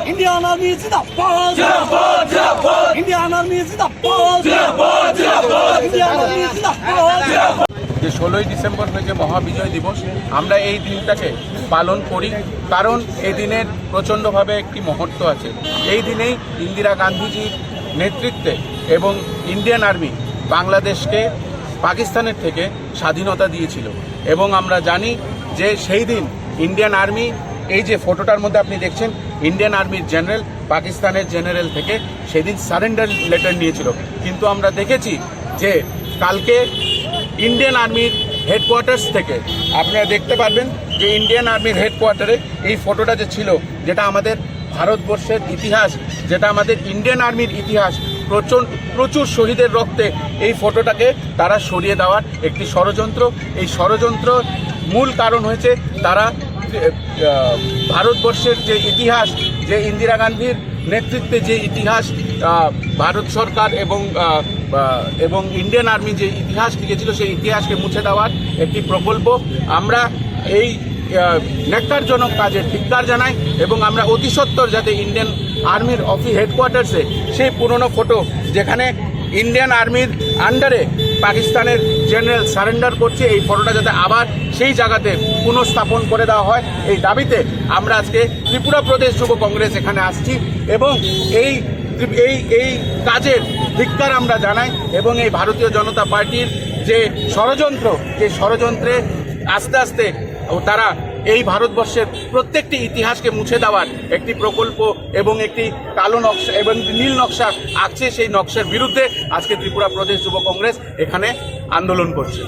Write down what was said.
Indian Army Zindabad! Indian Army Zindabad! Indian Army Zindabad! যে 16ই December হয়েছে মহাবিজয় দিবস, আমরা এই দিনটাকে পালন করি কারণ এই দিনের প্রচণ্ডভাবে একটি মহত্ব আছে। এই দিনেই ইন্দিরা গান্ধীজির নেতৃত্বে এবং ইন্ডিয়ান আর্মি বাংলাদেশকে পাকিস্তানের থেকে স্বাধীনতা দিয়েছিল এবং আমরা জানি যে সেই দিন ইন্ডিয়ান আর্মি, এই যে ফটোটার মধ্যে আপনি দেখছেন, ইন্ডিয়ান আর্মির জেনারেল পাকিস্তানের জেনারেল থেকে সেদিন সারেন্ডার লেটার নিয়েছিল। কিন্তু আমরা দেখেছি যে কালকে ইন্ডিয়ান আর্মির হেডকোয়ার্টার্স থেকে আপনারা দেখতে পারবেন যে ইন্ডিয়ান আর্মির হেডকোয়ার্টারে এই ফটোটা যে ছিল, যেটা আমাদের ভারতবর্ষের ইতিহাস, যেটা আমাদের ইন্ডিয়ান আর্মির ইতিহাস, প্রচুর শহীদের রক্তে এই ফটোটাকে তারা সরিয়ে দেওয়ার একটি ষড়যন্ত্র। এই ষড়যন্ত্র মূল কারণ হয়েছে তারা ভারতবর্ষের যে ইতিহাস, যে ইন্দিরা গান্ধীর নেতৃত্বে যে ইতিহাস ভারত সরকার এবং ইন্ডিয়ান আর্মি যে ইতিহাস লিখেছিল, সেই ইতিহাসকে মুছে দেওয়ার একটি প্রকল্প। আমরা এই ন্যাক্কারজনক কাজে ধিক্কার জানাই এবং আমরা অতি সত্বর যাতে ইন্ডিয়ান আর্মির হেডকোয়ার্টার্সে সেই পুরনো ফটো, যেখানে ইন্ডিয়ান আর্মির আন্ডারে পাকিস্তানের জেনারেল সারেন্ডার করছে, এই ফটোটা যাতে আবার সেই জায়গাতে পুনঃস্থাপন করে দেওয়া হয়, এই দাবিতে আমরা আজকে ত্রিপুরা প্রদেশ যুব কংগ্রেস এখানে আসছি এবং এই কাজের ধিক্কার আমরা জানাই এবং এই ভারতীয় জনতা পার্টির যে ষড়যন্ত্রে আস্তে আস্তে তারা এই ভারতবর্ষের প্রত্যেকটি ইতিহাসকে মুছে দেওয়ার একটি প্রকল্প এবং একটি কালো নকশা এবং নীল নকশা আঁকছে, সেই নকশার বিরুদ্ধে আজকে ত্রিপুরা প্রদেশ যুব কংগ্রেস এখানে আন্দোলন করছে।